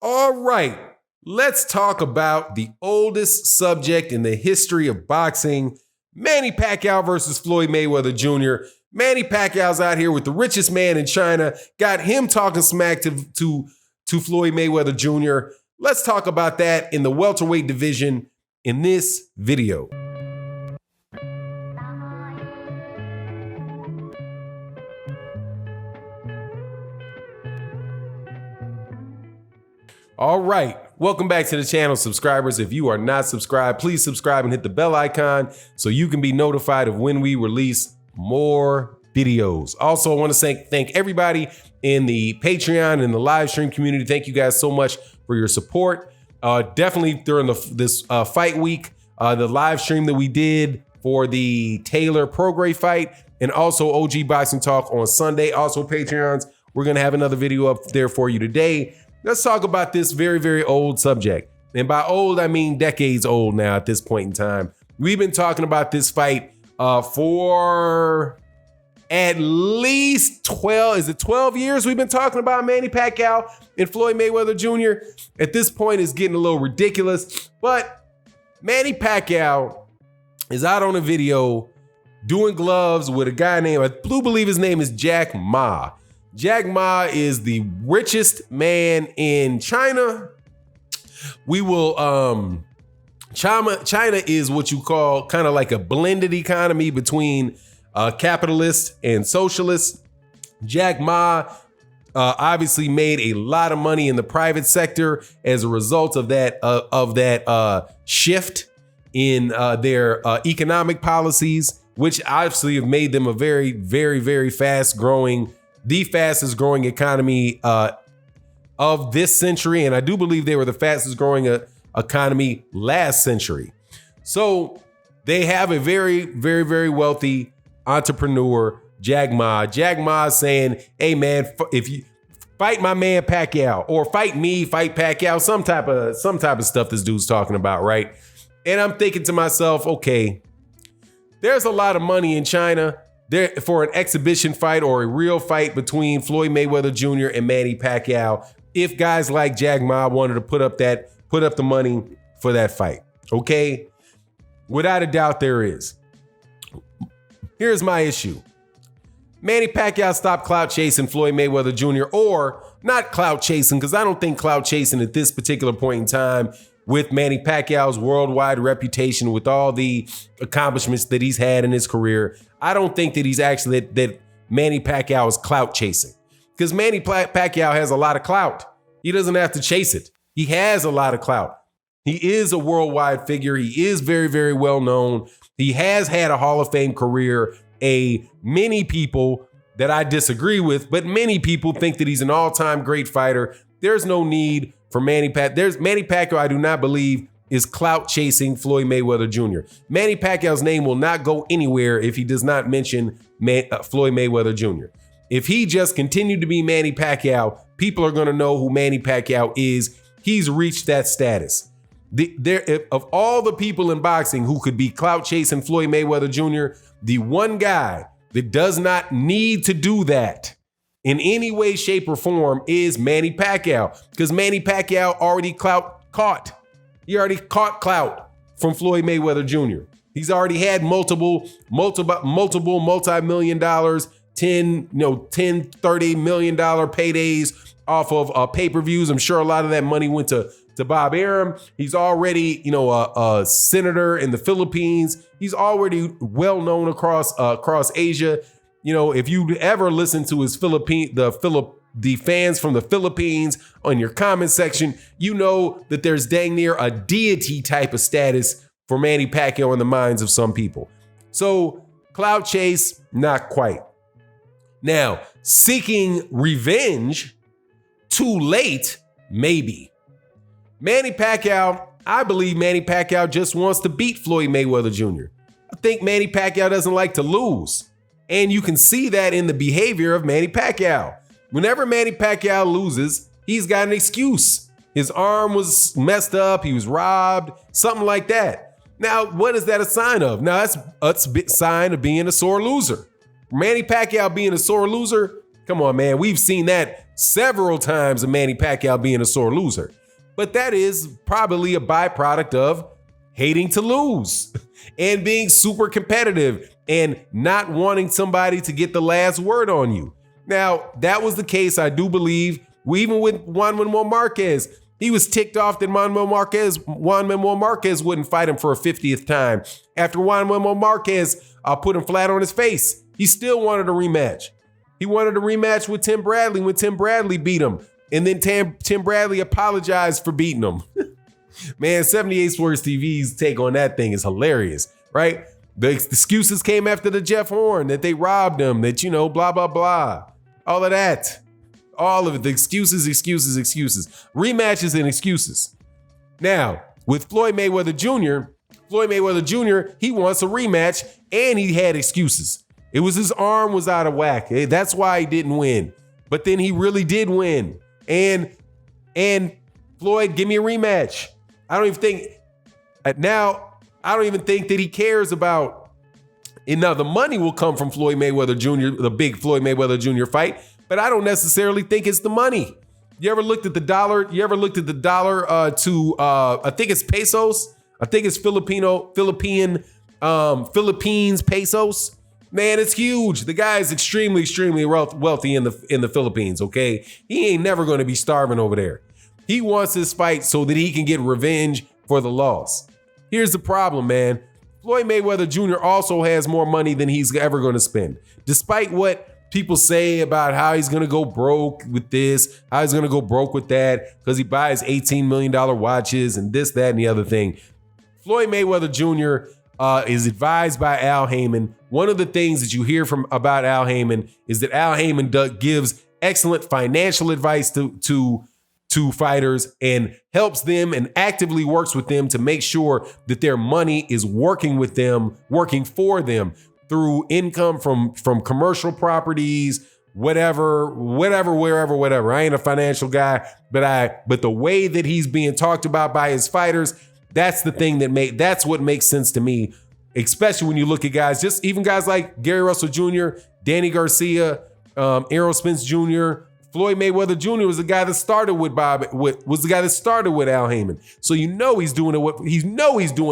All right, let's talk about the oldest subject in the history of boxing, Manny Pacquiao versus Floyd Mayweather Jr. Manny Pacquiao's out here with the richest man in China, got him talking smack to Floyd Mayweather Jr. Let's talk about that in the welterweight division in this video. All right, welcome back to the channel, subscribers. If you are not subscribed, please subscribe and hit the bell icon so you can be notified of when we release more videos. Also, I want to thank everybody in the Patreon and the live stream community. Thank you guys so much for your support. Definitely during this fight week, the live stream that we did for the Taylor Prograis fight, and also OG Boxing Talk on Sunday. Also Patreons, we're gonna have another video up there for you today. Let's talk about this very, very old subject. And by old, I mean decades old now at this point in time. We've been talking about this fight for at least 12 years we've been talking about Manny Pacquiao and Floyd Mayweather Jr. At this point, it's getting a little ridiculous, but Manny Pacquiao is out on a video doing gloves with a guy named, I do believe his name is Jack Ma. Jack Ma is the richest man in China. We will, China is what you call kind of like a blended economy between capitalist and socialist. Jack Ma obviously made a lot of money in the private sector as a result of that shift in their economic policies, which obviously have made them a very, very, very the fastest growing economy of this century. And I do believe they were the fastest growing economy last century. So they have a very, very, very wealthy entrepreneur, Jack Ma. Jack Ma is saying, hey man, if you fight my man Pacquiao, or fight me, fight Pacquiao, some type of stuff this dude's talking about, right? And I'm thinking to myself, okay, there's a lot of money in China there for an exhibition fight or a real fight between Floyd Mayweather Jr. and Manny Pacquiao, if guys like Jack Ma wanted to put up the money for that fight. Okay, without a doubt there is. Here's my issue. Manny Pacquiao stopped clout chasing Floyd Mayweather Jr., or not clout chasing, because I don't think clout chasing at this particular point in time, with Manny Pacquiao's worldwide reputation, with all the accomplishments that he's had in his career, I don't think that he's actually that Manny Pacquiao is clout chasing, because Manny Pacquiao has a lot of clout. He doesn't have to chase it. He has a lot of clout. He is a worldwide figure. He is very, very well known. He has had a Hall of Fame career. Many people that I disagree with, but many people think that he's an all-time great fighter. There's no need for Manny Pacquiao, I do not believe, is clout chasing Floyd Mayweather Jr. Manny Pacquiao's name will not go anywhere if he does not mention Floyd Mayweather Jr. If he just continued to be Manny Pacquiao, people are going to know who Manny Pacquiao is. He's reached that status. Of all the people in boxing who could be clout chasing Floyd Mayweather Jr., the one guy that does not need to do that in any way, shape, or form is Manny Pacquiao, because Manny Pacquiao already caught. He already caught clout from Floyd Mayweather Jr. He's already had multiple multi-million dollars, $10, $30 million paydays off of pay-per-views. I'm sure a lot of that money went to Bob Arum. He's already, a senator in the Philippines. He's already well known across Asia. If you ever listen to his the fans from the Philippines on your comment section, you know that there's dang near a deity type of status for Manny Pacquiao in the minds of some people. So clout chase, not quite. Now, seeking revenge, too late, maybe. Manny Pacquiao, I believe Manny Pacquiao just wants to beat Floyd Mayweather Jr. I think Manny Pacquiao doesn't like to lose. And you can see that in the behavior of Manny Pacquiao. Whenever Manny Pacquiao loses, he's got an excuse. His arm was messed up, he was robbed, something like that. Now, what is that a sign of? Now, that's a sign of being a sore loser. Manny Pacquiao being a sore loser, come on, man. We've seen that several times of Manny Pacquiao being a sore loser. But that is probably a byproduct of hating to lose and being super competitive and not wanting somebody to get the last word on you. Now, that was the case, I do believe, even with Juan Manuel Marquez. He was ticked off that Juan Manuel Marquez wouldn't fight him for a 50th time. After Juan Manuel Marquez put him flat on his face, he still wanted a rematch. He wanted a rematch with Tim Bradley when Tim Bradley beat him. And then Tim Bradley apologized for beating him. Man, 78 Sports TV's take on that thing is hilarious, right? The excuses came after the Jeff Horn, that they robbed him, that, blah, blah, blah. All of that. All of it. The excuses. Rematches and excuses. Now, with Floyd Mayweather Jr., he wants a rematch and he had excuses. It was his arm was out of whack. That's why he didn't win. But then he really did win. And Floyd, give me a rematch. I don't even think that he cares about. And now the money will come from Floyd Mayweather Jr., the big Floyd Mayweather Jr. fight, but I don't necessarily think it's the money. You ever looked at the dollar? To I think it's pesos. I think it's Philippines pesos. Man, it's huge. The guy is extremely wealthy in the Philippines, okay? He ain't never going to be starving over there. He wants this fight so that he can get revenge for the loss. Here's the problem, man. Floyd Mayweather Jr. also has more money than he's ever going to spend. Despite what people say about how he's going to go broke with this, how he's going to go broke with that, because he buys $18 million watches and this, that, and the other thing. Floyd Mayweather Jr. Is advised by Al Heyman. One of the things that you hear about Al Heyman is that Al Heyman gives excellent financial advice to fighters and helps them and actively works with them to make sure that their money is working for them through income from commercial properties, whatever. I ain't a financial guy, but the way that he's being talked about by his fighters, that's the thing that's what makes sense to me, especially when you look at guys, just even guys like Gary Russell Jr., Danny Garcia, Errol Spence Jr., Floyd Mayweather Jr. was the guy that started with Al Heyman. So he's doing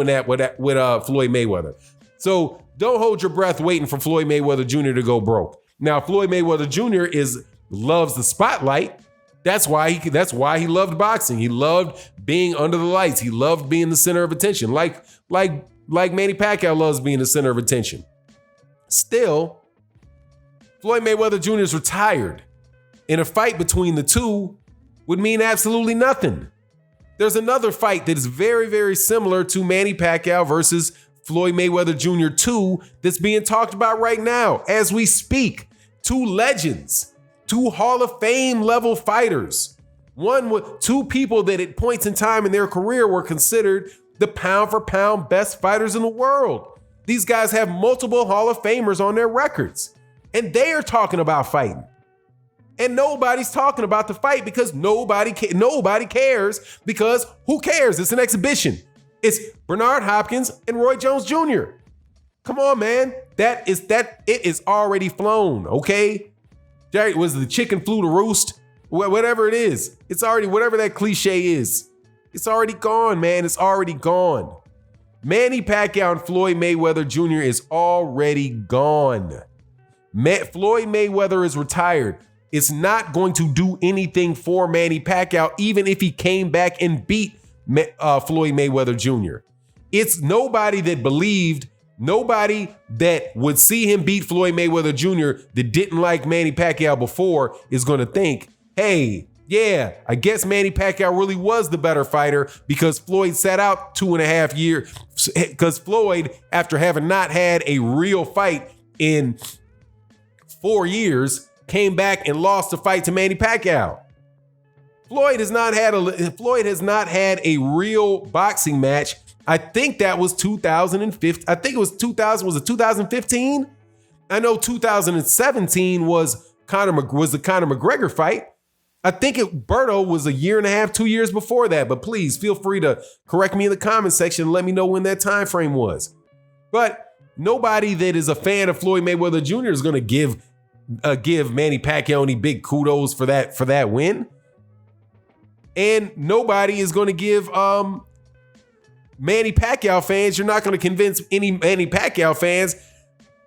that with Floyd Mayweather. So don't hold your breath waiting for Floyd Mayweather Jr. to go broke. Now, Floyd Mayweather Jr. loves the spotlight. That's why he loved boxing. He loved being under the lights. He loved being the center of attention, like Manny Pacquiao loves being the center of attention. Still, Floyd Mayweather Jr. is retired. And a fight between the two would mean absolutely nothing. There's another fight that is very, very similar to Manny Pacquiao versus Floyd Mayweather Jr. 2 that's being talked about right now as we speak. Two legends. Two Hall of Fame level fighters. Two people that at points in time in their career were considered the pound for pound best fighters in the world. These guys have multiple Hall of Famers on their records. And they are talking about fighting. And nobody's talking about the fight because nobody cares, because who cares? It's an exhibition. It's Bernard Hopkins and Roy Jones Jr. Come on, man. It is already flown, okay? Was the chicken flew to roost? Whatever it is. It's already, whatever that cliche is. It's already gone, man. It's already gone. Manny Pacquiao and Floyd Mayweather Jr. is already gone. Floyd Mayweather is retired. It's not going to do anything for Manny Pacquiao, even if he came back and beat Floyd Mayweather Jr. It's nobody that would see him beat Floyd Mayweather Jr. that didn't like Manny Pacquiao before is going to think, hey, yeah, I guess Manny Pacquiao really was the better fighter because Floyd sat out 2.5 years. Because Floyd, after having not had a real fight in 4 years, came back and lost the fight to Manny Pacquiao. Floyd has not had a real boxing match. I think that was 2015. I think it was 2000. Was it 2015? I know 2017 was the Conor McGregor fight. I think Berto was 1.5 years, 2 years before that. But please feel free to correct me in the comment section and let me know when that time frame was. But nobody that is a fan of Floyd Mayweather Jr. is going to give give Manny Pacquiao any big kudos for that win. And nobody is going to give Manny Pacquiao fans, you're not going to convince any Manny Pacquiao fans.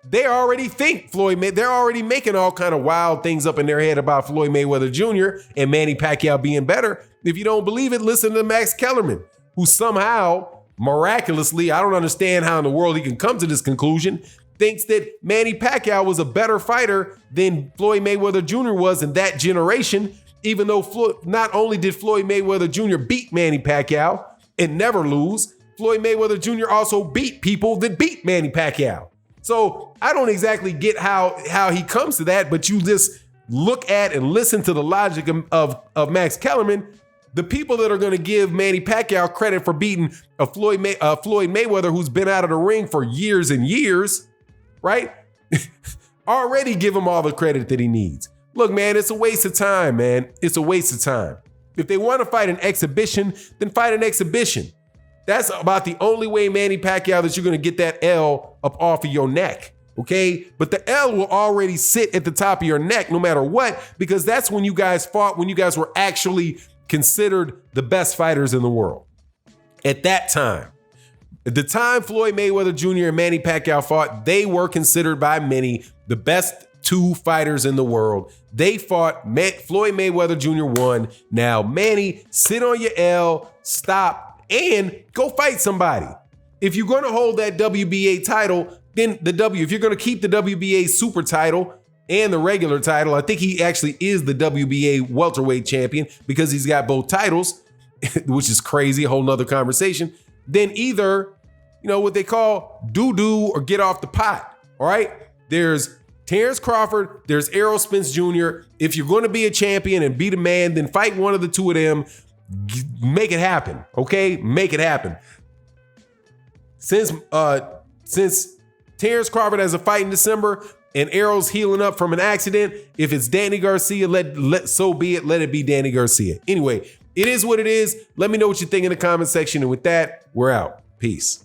They already think they're already making all kind of wild things up in their head about Floyd Mayweather Jr. and Manny Pacquiao being better. If you don't believe it, listen to Max Kellerman, who somehow, miraculously, I don't understand how in the world he can come to this conclusion, thinks that Manny Pacquiao was a better fighter than Floyd Mayweather Jr. was in that generation, even though not only did Floyd Mayweather Jr. beat Manny Pacquiao and never lose, Floyd Mayweather Jr. also beat people that beat Manny Pacquiao. So I don't exactly get how he comes to that, but you just look at and listen to the logic of Max Kellerman. The people that are going to give Manny Pacquiao credit for beating Floyd Mayweather, who's been out of the ring for years and years, right? Already give him all the credit that he needs. Look, man, it's a waste of time, man. It's a waste of time. If they want to fight an exhibition, then fight an exhibition. That's about the only way, Manny Pacquiao, that you're going to get that L up off of your neck, okay? But the L will already sit at the top of your neck no matter what, because that's when you guys fought, when you guys were actually considered the best fighters in the world. At that time, at the time Floyd Mayweather Jr. and Manny Pacquiao fought, they were considered by many the best two fighters in the world. They fought. Floyd Mayweather Jr. won. Now, Manny, sit on your L, stop, and go fight somebody. If you're going to hold that WBA title, then if you're going to keep the WBA super title and the regular title, I think he actually is the WBA welterweight champion because he's got both titles, which is crazy, a whole nother conversation. Then either, what they call do or get off the pot. All right. There's Terrence Crawford, there's Errol Spence Jr. If you're going to be a champion and be the man, then fight one of the two of them. Make it happen, okay? Make it happen. Since Terrence Crawford has a fight in December and Errol's healing up from an accident, if it's Danny Garcia, so be it. Let it be Danny Garcia. Anyway, it is what it is. Let me know what you think in the comment section. And with that, we're out. Peace.